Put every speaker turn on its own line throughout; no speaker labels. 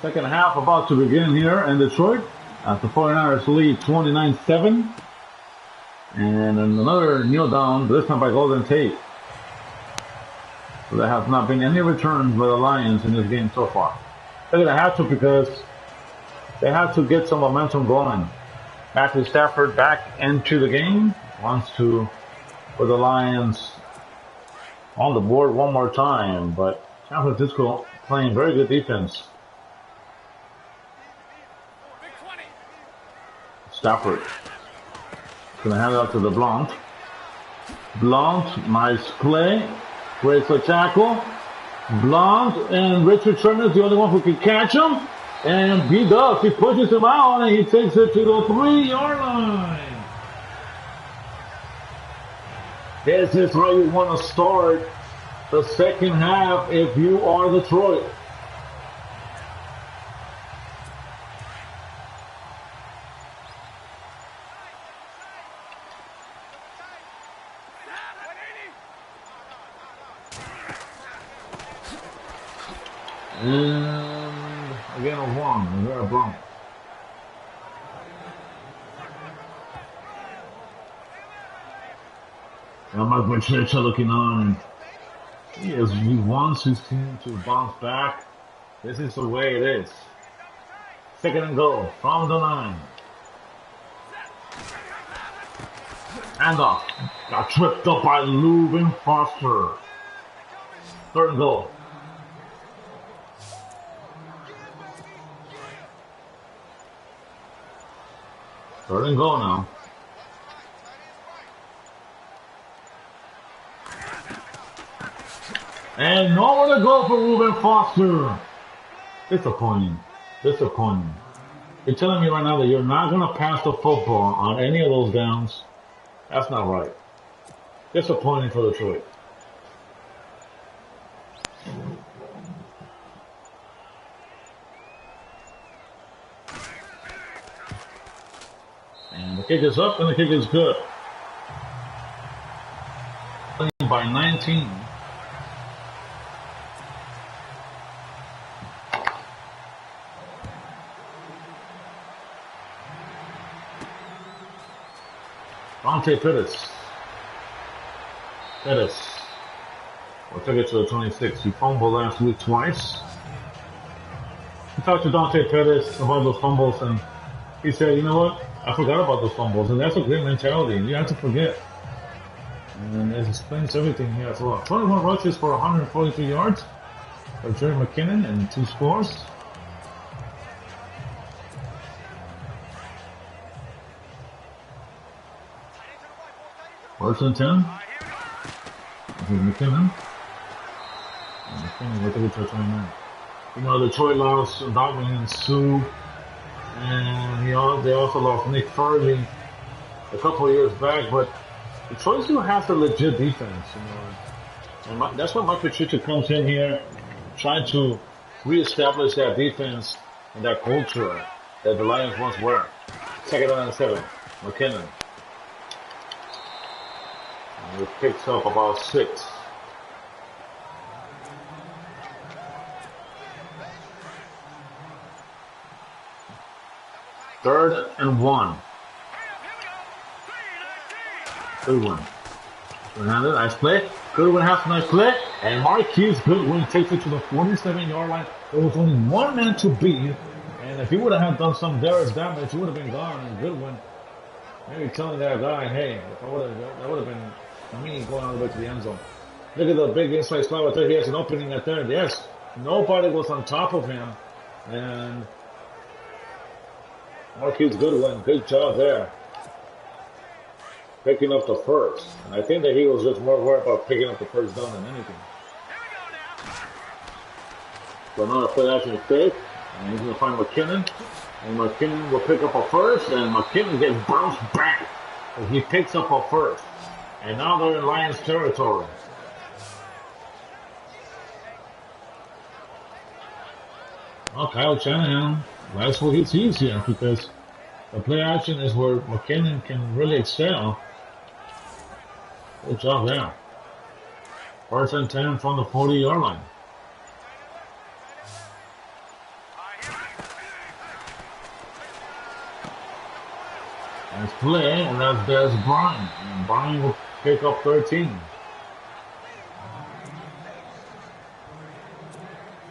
Second half about to begin here in Detroit. The 49ers lead 29-7. And another kneel down, this time by Golden Tate. So there has not been any returns by the Lions in this game so far. They're going to have to because they have to get some momentum going. Matthew Stafford back into the game. Wants to put the Lions on the board one more time. But San Francisco playing very good defense. Stafford going to hand it up to the Blount. Blount, nice play. Breaks the tackle. Blount and Richard Sherman is the only one who can catch him. And he does. He pushes him out and he takes it to the 3-yard line. This is how you want to start the second half if you are Detroit. And again a one, they're a Bronx. And Mark Patricia looking on. He wants his team to bounce back. This is the way it is. Second and goal from the 9. Handoff. Got tripped up by Reuben Foster. Third and goal. Third and goal now. And nowhere to go for Reuben Foster. Disappointing. Disappointing. You're telling me right now that you're not going to pass the football on any of those downs? That's not right. Disappointing for Detroit. And the kick is up and the kick is good. By 19. Dante Pettis. We'll take it to the 26. He fumbled last week twice. We talked to Dante Pettis about those fumbles and he said, you know what? I forgot about those fumbles, and that's a great mentality. You have to forget. And it explains everything here as well. 21 rushes for 143 yards for Jerry McKinnon and 2 scores. First and 10. This is McKinnon. And McKinnon will take it to 29. You know, Detroit lost Dominic and Sue. And they also lost Nick Farley a couple of years back, but Detroit still has a legit defense, you know. And that's why Mike Patricia comes in here, trying to reestablish that defense and that culture that the Lions once were. Second and 7, McKinnon. And he picks up about 6. Third and 1. Goodwin. Nice play. Goodwin has a nice play. And Marquise Goodwin takes it to the 47-yard line. There was only one man to beat. And if he would have done some damage, he would have been gone. And Goodwin, maybe telling that guy, hey, that would have been me going all the way to the end zone. Look at the big inside slot right there. He has an opening at there. Yes, nobody was on top of him. And Marquise Goodwin, good job there. Picking up the first. And I think that he was just more worried about picking up the first down than anything. So another play action fake. And he's going to find McKinnon. And McKinnon will pick up a first. And McKinnon gets bounced back. And he picks up a first. And now they're in Lions territory. Well, Kyle Shanahan, that's what he sees here, because the play action is where McKinnon can really excel. Good job there. First and 10 from the 40-yard line. Nice play, and there's Brian. And Brian will pick up 13.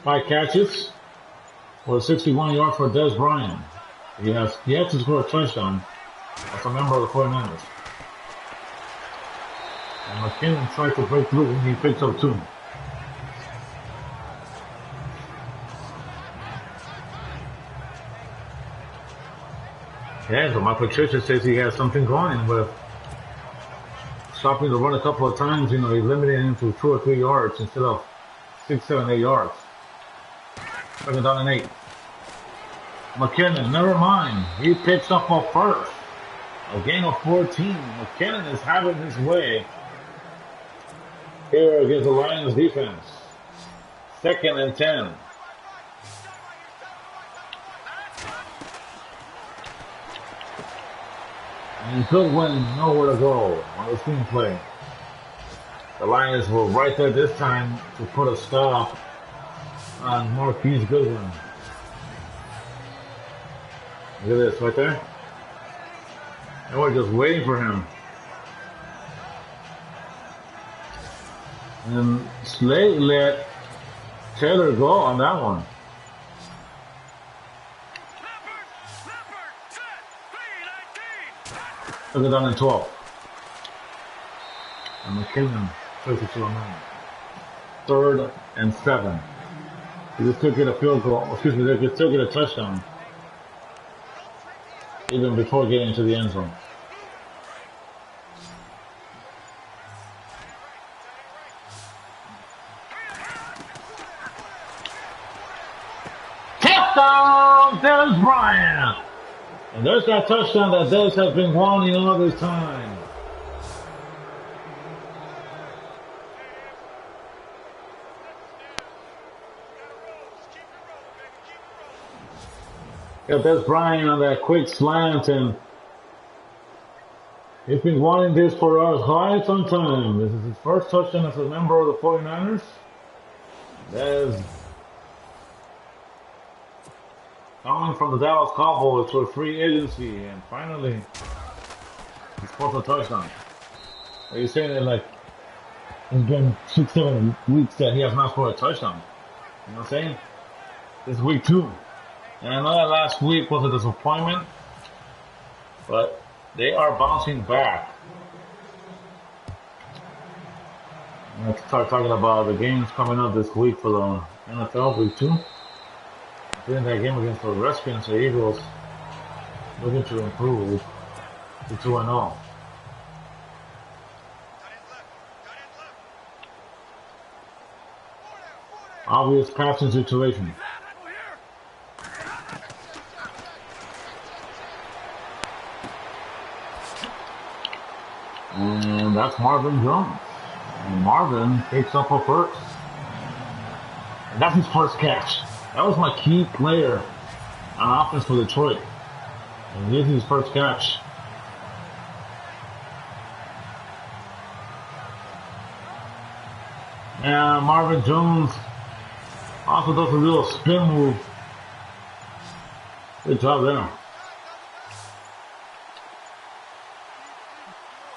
5 catches for 61 yards for Des Bryant. He has to score a touchdown as a member of the 49ers. And McKinnon tried to break through and he picks up 2. Yeah, so my Patricia says he has something going with stopping the run a couple of times. You know, he limited him to 2 or 3 yards instead of 6, 7, 8 yards. Second down and 8. McKinnon, never mind. He picks up a first. A gain of 14. McKinnon is having his way here against the Lions defense. 2nd and 10. And Goodwin nowhere to go on the screen play. The Lions were right there this time to put a stop on Marquise Goodwin. Look at this right there. And we're just waiting for him. And Slade let Taylor go on that one. Took it down in 12. And McKinnon took it to a man. 3rd and 7. He just took it a field goal. Excuse me, they could still get a touchdown. Even before getting into the end zone. Touchdown, Des Bryant! And there's that touchdown that Des has been wanting all this time. Got Des Bryant on that quick slant, and he's been wanting this for quite some time. This is his first touchdown as a member of the 49ers. Des coming from the Dallas Cowboys to a free agency, and finally he scores a touchdown. Are you saying that like it's been 6, 7 weeks that he has not scored a touchdown? You know what I'm saying? This is week 2. And I know that last week was a disappointment, but they are bouncing back. Let's start talking about the games coming up this week for the NFL week 2. During that game against the Redskins, the Eagles looking to improve to 2-0. Obvious passing situation. And that's Marvin Jones. And Marvin picks up a first. And that's his first catch. That was my key player on offense for Detroit. And this is his first catch. And Marvin Jones also does a little spin move. Good job there.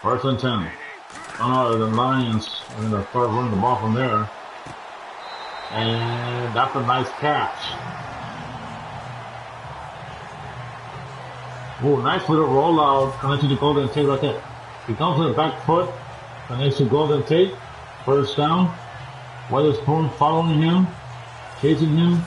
1st and 10. Oh, the Lions are going to start running the ball from there. And that's a nice catch. Oh, nice little rollout connected to Golden Tate right there. He comes with the back foot, connects to Golden Tate. 1st down. Weatherspoon following him, chasing him.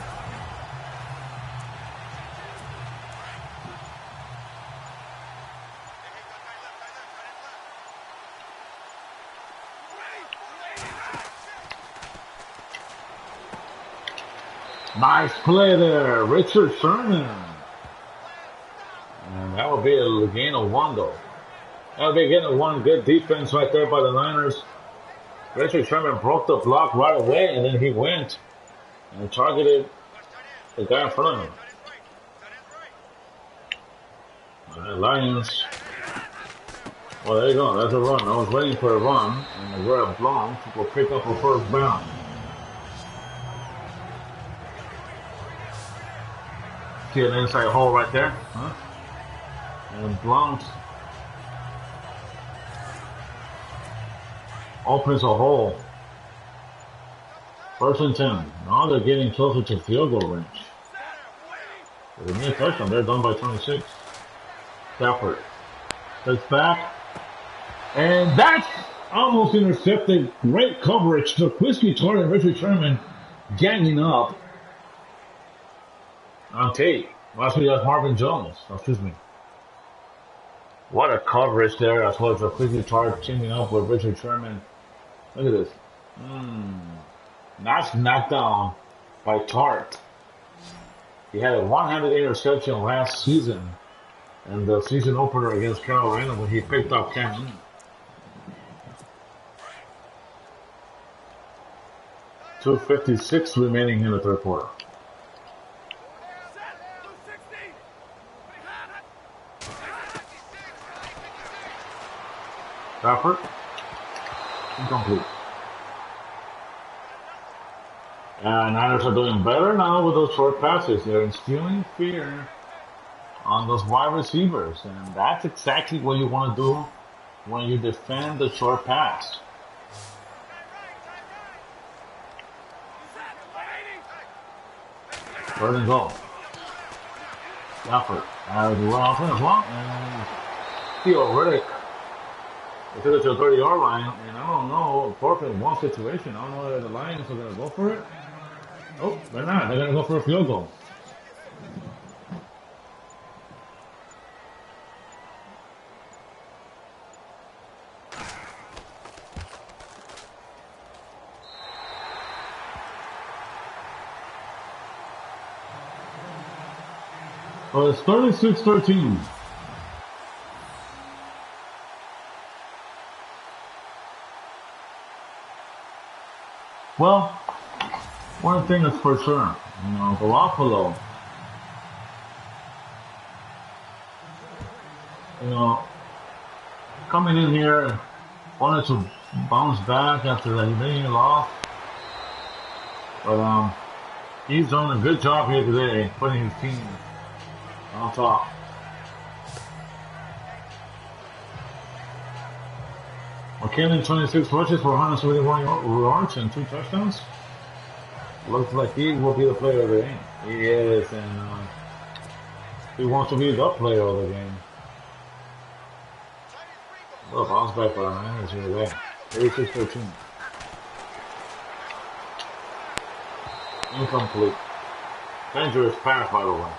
Nice play there, Richard Sherman. And that would be a gain of 1 though. That would be a gain of 1. Good defense right there by the Niners. Richard Sherman broke the block right away, and then he went and targeted the guy in front of him. All right, Lions. Well, there you go. That's a run. I was waiting for a run, and the grab Blanc will pick up a first down. See an inside hole right there, huh? And Blanc opens a hole. 1st and 10. Now they're getting closer to field goal range. They need a touchdown. They're done by 26. Stafford. That's back. And that's almost intercepted. Great coverage. The Whiskey Tart and Richard Sherman ganging up on tape. Actually, that's Marvin Jones. Excuse me. What a coverage there, as well as the Whiskey Tart teaming up with Richard Sherman. Look at this. Nice knockdown by Tart. He had a one-handed interception last season and the season opener against Carolina when he picked up Cam Newton. 2:56 remaining in the 3rd quarter. Stafford. Incomplete. And Niners are doing better now with those short passes. They're instilling fear on those wide receivers. And that's exactly what you want to do when you defend the short pass. 3rd and goal. Stafford has the run offense as well. And Theo Riddick. They took it to the 30-yard line. And I don't know, 4th and 1 situation. I don't know if the Lions are going to go for it. Oh, they're not. They're going to go for a field goal. Well, it's 36-13. Well, one thing is for sure, Garoppolo, coming in here, wanted to bounce back after that humiliating loss, but he's done a good job here today, putting his team on top. McKinnon, 26 rushes for 171 yards and 2 touchdowns. Looks like he will be the player of the game. He is, and he wants to be the player of the game. What a bounce back for the Niners here today. 36-13. Incomplete. Dangerous pass, by the way.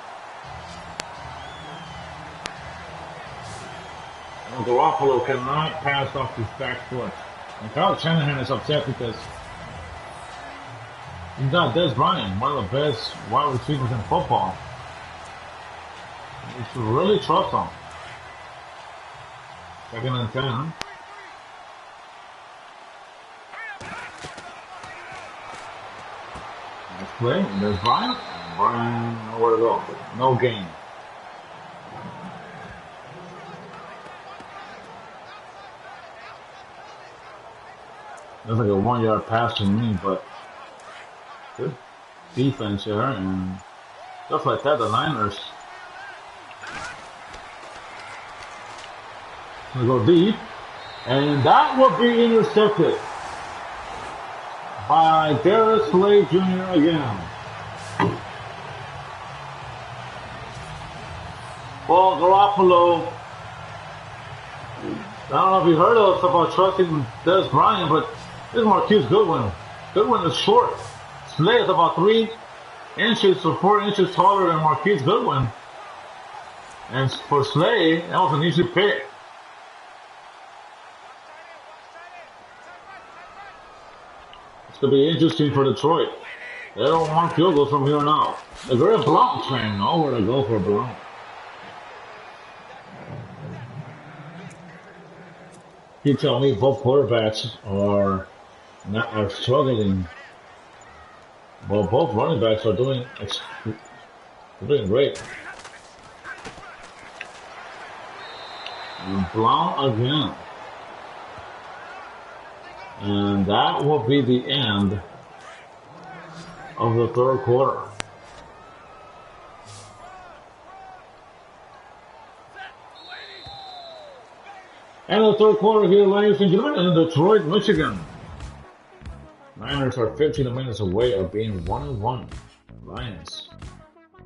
And Garoppolo cannot pass off his back foot. And Kyle Shanahan is upset because he's got Des Bryant, one of the best wide receivers in football. You should really trust him. 2nd and 10. Nice play. There's Bryant. Bryant, nowhere to go. No gain. Looks like a 1-yard pass to me, but good defense here, and just like that, the Niners gonna go deep, and that will be intercepted by Darius Slade Jr. again. Well, Garoppolo, I don't know if you heard us about trusting Des Bryant, but this is Marquise Goodwin. Goodwin is short. Slade is about 3 inches or 4 inches taller than Marquise Goodwin. And for Slade, that was an easy pick. It's going to be interesting for Detroit. They don't want field goals from here on out. If they're a Blount fan, nowhere to go for Blount. You tell me both quarterbacks are struggling. Well, both running backs are doing great. And Blount again. And that will be the end of the 3rd quarter. And the third quarter here, ladies and gentlemen, in Detroit, Michigan. Niners are 15 minutes away of being 1-1. Lions,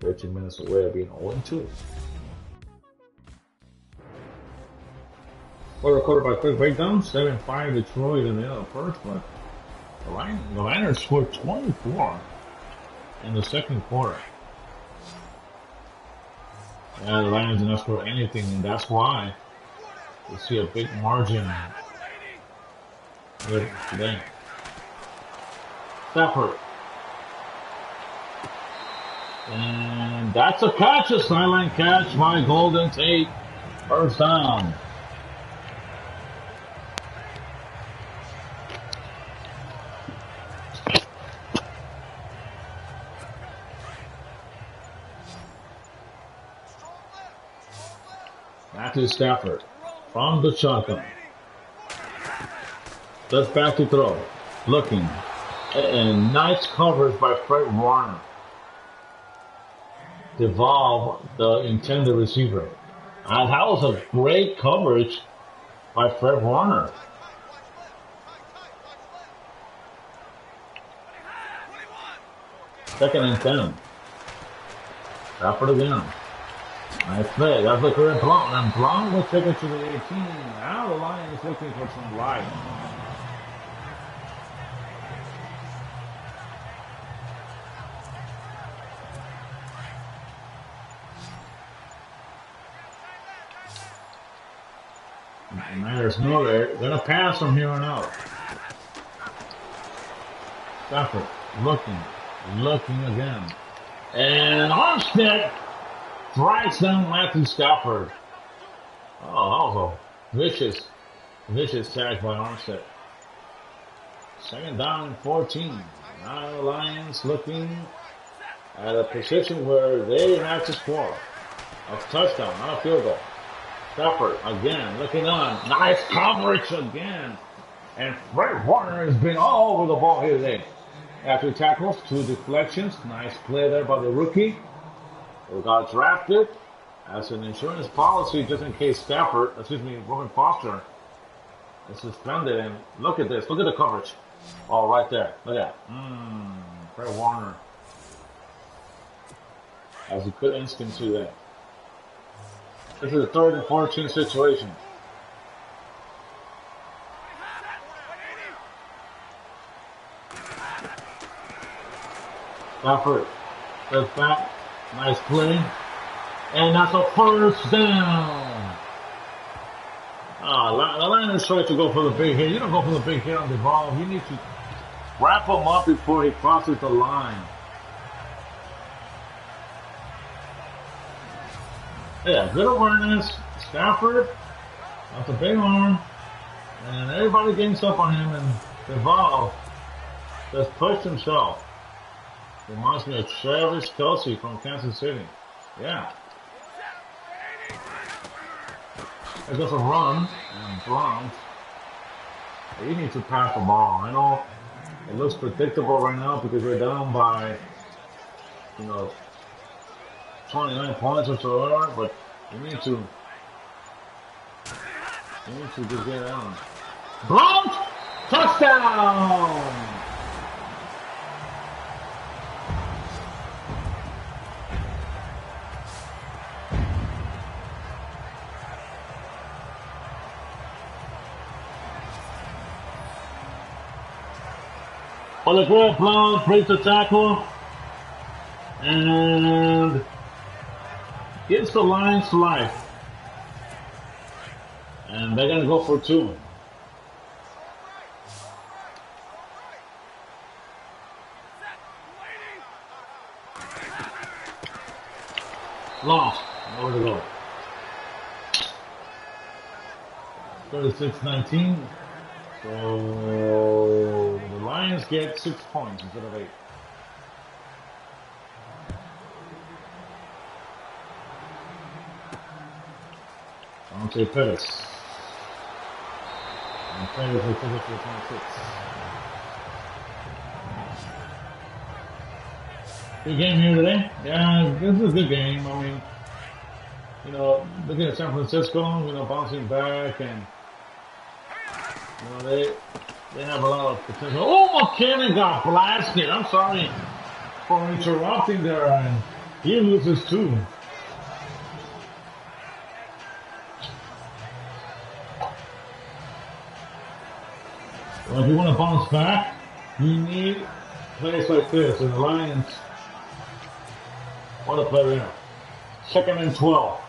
13 minutes away of being 0-2. Quarter by quick breakdown, 7-5 Detroit in the first, but the Niners scored 24 in the second quarter. Yeah, the Lions did not score anything, and that's why we see a big margin here today. Stafford. And that's a catch, a sideline catch by Golden Tate. First down. Matthew Stafford from the shotgun. Just back to throw. Looking. And nice coverage by Fred Warner. Devolve the intended receiver. And that was a great coverage by Fred Warner. Second and 10. Stafford again. Nice play. That's the correct Blount. And Blount will take it to the 18. Now the Lions looking for some life. The Niners know they're going to pass from here on out. Stafford looking again. And Armstead drags down Matthew Stafford. Oh, that was a vicious tag by Armstead. Second down and 14. Now the Lions looking at a position where they have to score. A touchdown, not a field goal. Stafford again looking on. Nice coverage again. And Fred Warner has been all over the ball here today. After tackles, 2 deflections. Nice play there by the rookie. Who got drafted as an insurance policy just in case Robin Foster is suspended. And look at this. Look at the coverage. Oh, right there. Look at that. Fred Warner. As he put instinct to that. This is a 3rd and 14 situation. Stafford steps back. Nice play. And that's a first down. The Niners try to go for the big hit. You don't go for the big hit on the ball. You need to wrap him up before he crosses the line. Yeah, good awareness. Stafford, that's a big arm. And everybody gangs up on him, and Deval just pushed himself. Reminds me of Travis Kelce from Kansas City. Yeah. It goes a run, and Browns. You need to pass the ball. I know it looks predictable right now because we're down by, 29 points or so, but you need to just get on. Browns! Touchdown! Well, the great Brown breaks the tackle and gives the Lions life. And they're going to go for 2. Lost. Nowhere to go. 36-19. So the Lions get 6 points instead of 8. Dante Pettis. And Pettis will take it for 26. Good game here today. Yeah, this is a good game. I mean, looking at San Francisco, bouncing back and You know, they have a lot of potential. Oh, McKinnon got blasted. I'm sorry for interrupting there, and he loses too. Well, if you want to bounce back, you need plays like this. And the Lions want to play there. 2nd and 12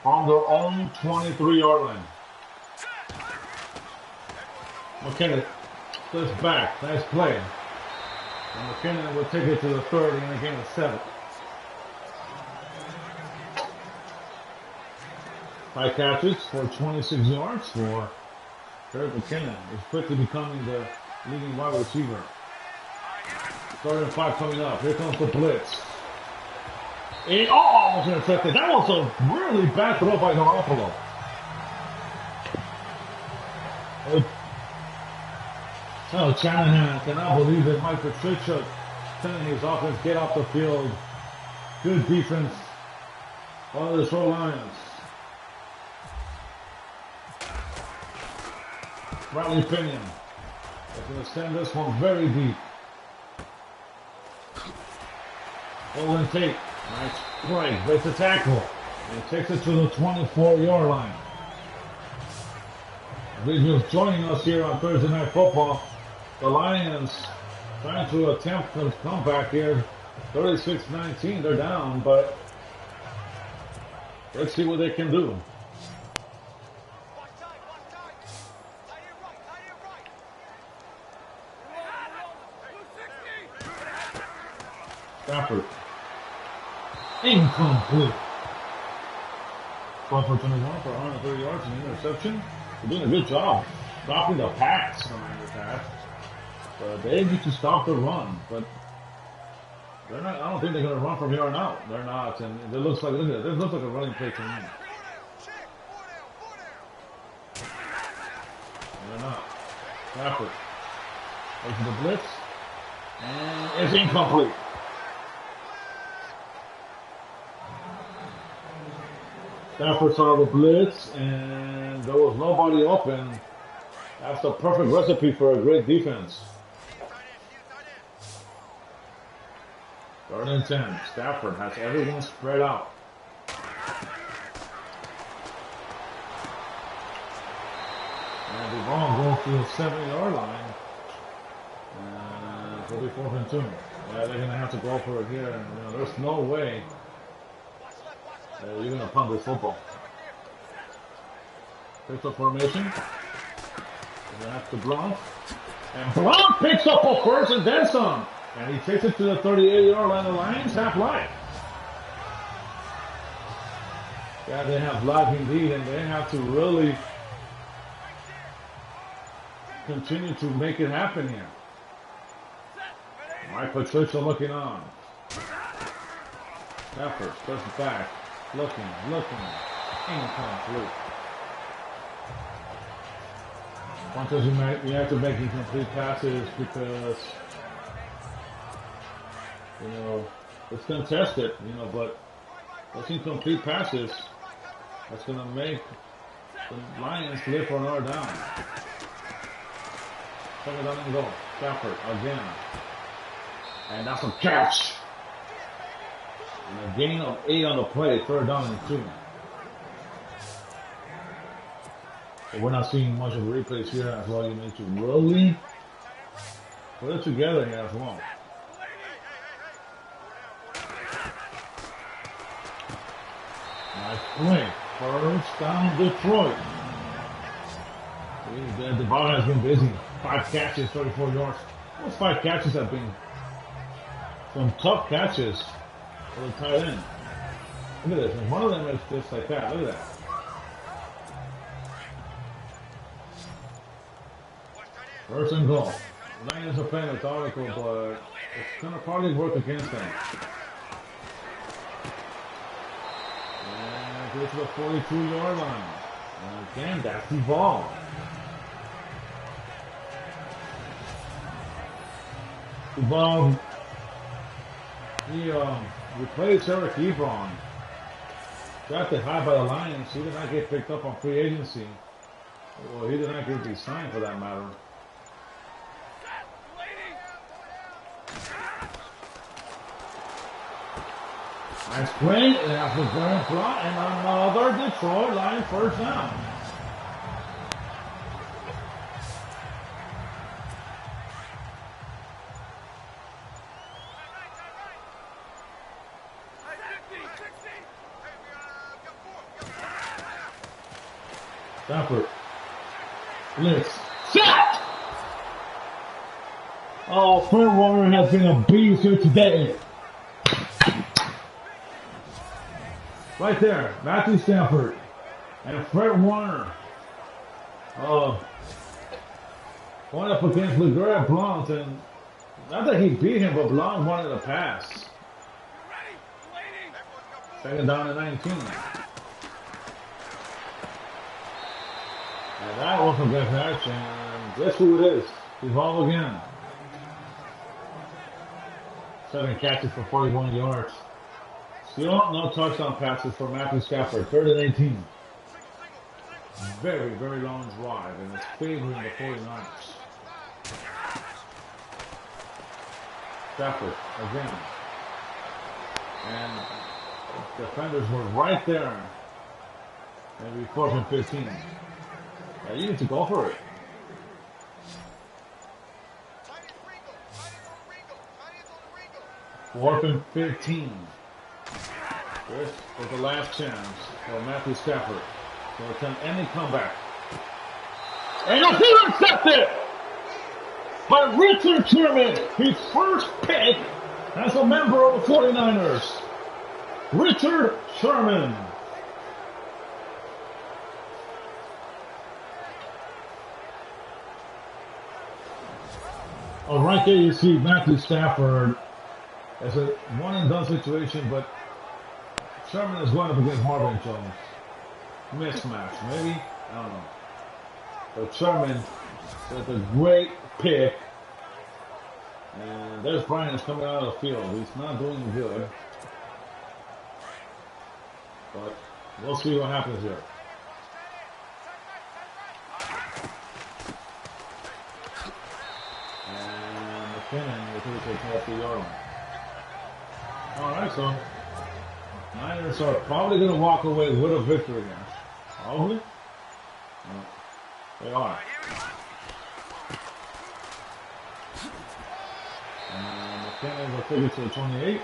from their own 23-yard line. McKinnon flips back. Nice play. And McKinnon will take it to the 30 and again the 7. 5 catches for 26 yards for Eric McKinnon. Is quickly becoming the leading wide receiver. 3rd and 5 coming up. Here comes the blitz. Almost intercepted. That was a really bad throw by Garoppolo. Oh, Shanahan cannot believe it. Mike Patricia telling his offense get off the field. Good defense by the Detroit Lions. Bradley Pinion is going to send this one very deep. Golden Tate, nice play, breaks the tackle, and takes it to the 24-yard line. Regionals joining us here on Thursday Night Football. The Lions trying to attempt to come back here. 36-19, they're down, but let's see what they can do. Stafford. Incomplete. 12 for 21 for 130 yards and interception. They're doing a good job stopping the pass behind the pass. But they need to stop the run. But they're not. I don't think they're going to run from here on out. They're not. And it looks like, look at it. It looks like a running play to me. They're not. Stafford. Goes to the blitz. And it's incomplete. Stafford saw the blitz, and there was nobody open. That's the perfect recipe for a great defense. 3rd and 10. Stafford has everyone spread out. And the ball goes to the 7-yard line. And it'll be 4th and 2. Yeah, they're going to have to go for it here. And, you know, there's no way you're going to punt this football. Picks up formation. That's the Blount. And Blount picks up a first and then some. And he takes it to the 38-yard line. The Lions have life. Yeah, they have life indeed, and they have to really continue to make it happen here. Mike Patricia looking on. Stafford steps back. Looking, incomplete. Sometimes you have to make incomplete passes because, you know, it's contested, you know, but those incomplete passes, that's going to make the Lions live for another down. 2nd down and go. Stafford again. And that's a catch. And a gain of 8 on the play, 3rd down and 2. But we're not seeing much of replays here as well. You need to really put it together here as well. Nice play. 1st down Detroit. The ball has been busy. 5 catches, 34 yards. Those 5 catches have been some tough catches. For the tight end. Look at this. And one of them is just like that. Look at that. First and goal. Lions are playing methodical, but it's going to probably work against them. And go to the 42-yard line. And again, that's the ball. The ball. He replaced Eric Ebron. Drafted high by the Lions. He did not get picked up on free agency. Well, he did not get the sign for that matter. Nice play, and that's a grand plot, and another Detroit Lions first down. Stafford. Blitz. Set! Oh, Fred Warner has been a beast here today. Right there, Matthew Stafford and Fred Warner. Going up against LeGarrette Blount, and not that he beat him, but Blount wanted a pass. Second down and 19. And that was a good catch, and guess who it is? Evolve again. 7 catches for 41 yards. Still no touchdown passes for Matthew Stafford. 3rd and 18. Very, very long drive, and it's favoring the 49ers. Stafford again. And defenders were right there. Maybe 4th and 15. Yeah, you need to go for it. 4th and 15. This was the last chance for Matthew Stafford to attempt any comeback. And he's intercepted by Richard Sherman, his first pick as a member of the 49ers. Richard Sherman. Oh, right there you see Matthew Stafford as a one-and-done situation, but Sherman is going up against Marvin Jones. Mismatch, maybe? I don't know. But Sherman with a great pick. And there's Brian is coming out of the field. He's not doing good. But we'll see what happens here. And McKinnon will take a half the yard line. Alright, so Niners are probably going to walk away with a victory here. Probably? No, they are. And McKinnon will take it to the 28. And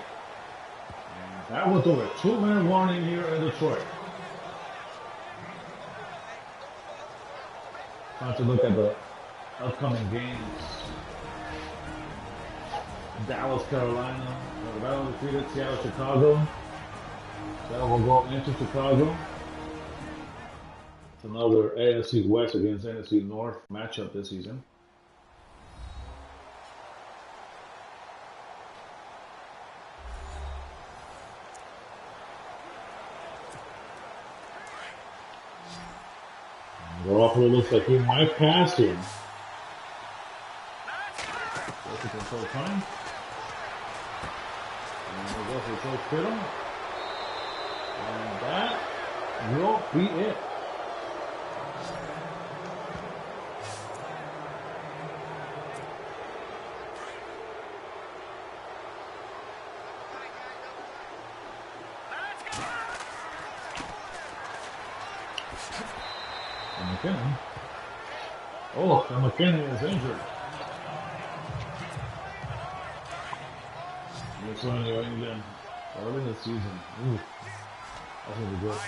that will do it. 2-minute warning here in Detroit. Time to look at the upcoming games. Dallas, Carolina. The battle defeated Seattle, Chicago. That will go into Chicago. It's another AFC West against NFC North matchup this season. Garoppolo looks like he might pass him. That's a control time. And we'll go for George Kittle. And that will be it. And McKinnon. Oh, and McKinnon is injured. Looks like New England early in the season. Ooh. That's going to be good.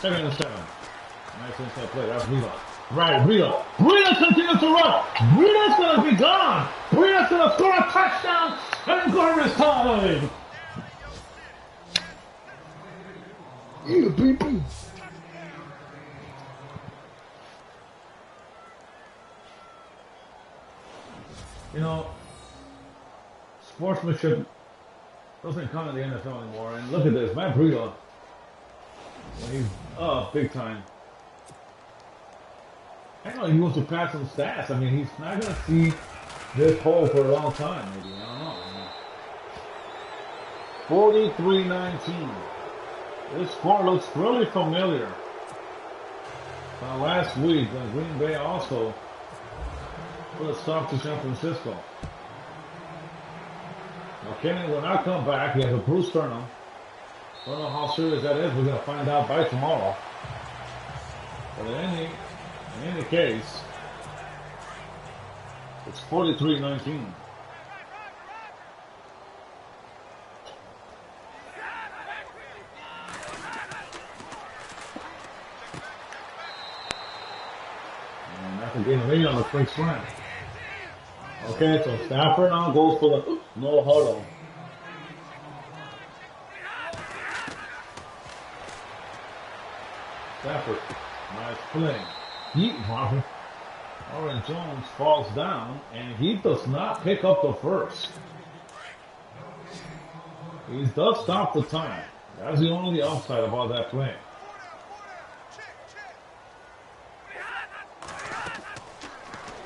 2nd and 7. Nice inside play. That's Rita. Right, Rita. Rita continues to run. Rita's going to be gone. Rita's going to score a touchdown and garbage time. You people. You know, sportsmanship doesn't count in the NFL anymore. And look at this, Matt Breida. He's up big time. I know he wants to pass some stats. I mean, he's not going to see this hole for a long time, maybe. I don't know. 43-19. This score looks really familiar. Last week, Green Bay also put a stop to San Francisco. McKinnon will not come back. He has a bruised sternum. Don't know how serious that is. We're going to find out by tomorrow. But in any case, it's 43-19. And that's a game lead on the quick slant. Okay, so Stafford now goes for the no huddle. Stafford, nice play. Aaron Jones falls down, and he does not pick up the first. He does stop the time. That's the only upside about that play.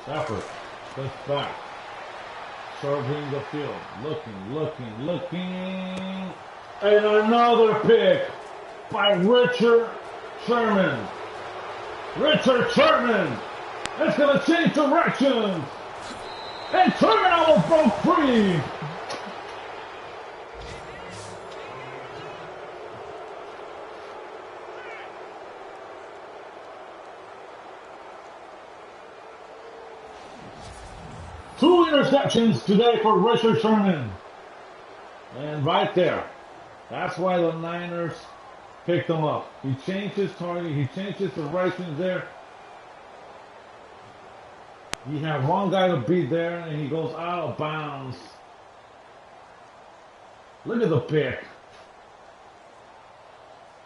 Stafford steps back, surveying the field, looking, and another pick by Richard Sherman. Richard Sherman is going to change directions, and Sherman almost broke free. Two interceptions today for Richard Sherman. And right there, that's why the Niners picked him up. He changed his target. He changed his directions there. He had one guy to beat there, and he goes out of bounds. Look at the pick.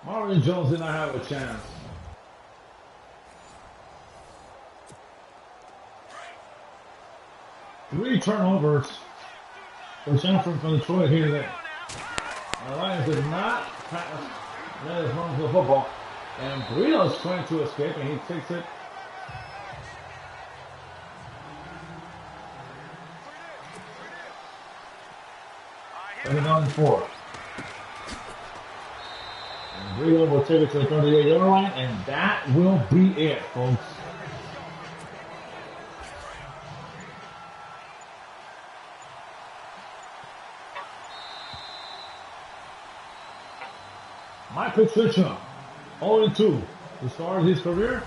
Marvin Jones did not have a chance. Three turnovers for Sanford from Detroit here today. The Lions did not pass. That is wrong to the football. And Burrito's trying to escape, and he takes it. And on 4. And Burrito will take it to the 38-yard line, and that will be it, folks. Mike Patricia, 0-2 to start his career.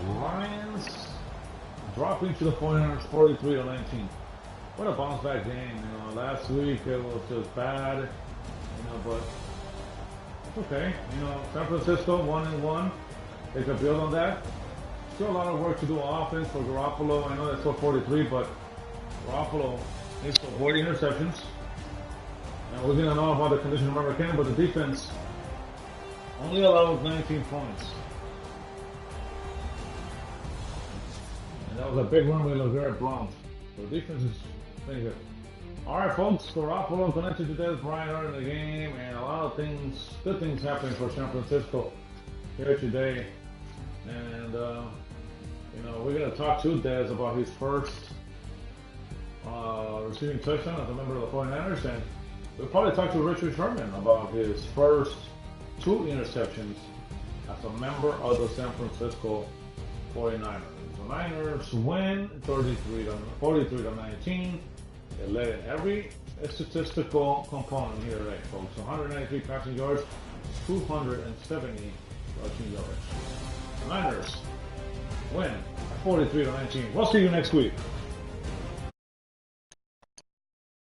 The Lions dropping to the 49ers 43-19. What a bounce back game. You know, last week it was just bad, you know, but it's okay. You know, San Francisco 1-1. They could build on that. Still a lot of work to do on offense for Garoppolo. I know that's for 43, but Garoppolo needs to avoid interceptions. And we're going to know about the condition of Remember Ken, but the defense only allowed 19 points. And that was a big run by LeGarrette Blount. So the defense is pretty good. Alright folks, Garoppolo connected to Dez Bryant early in the game, and a lot of things, good things happening for San Francisco here today. And, you know, we're going to talk to Dez about his first receiving touchdown as a member of the 49ers, and we'll probably talk to Richard Sherman about his first 2 interceptions as a member of the San Francisco 49ers. The Niners win 43-19. They led in every statistical component here today, folks. 193 passing yards, 270 rushing yards. The Niners win 43-19. We'll see you next week.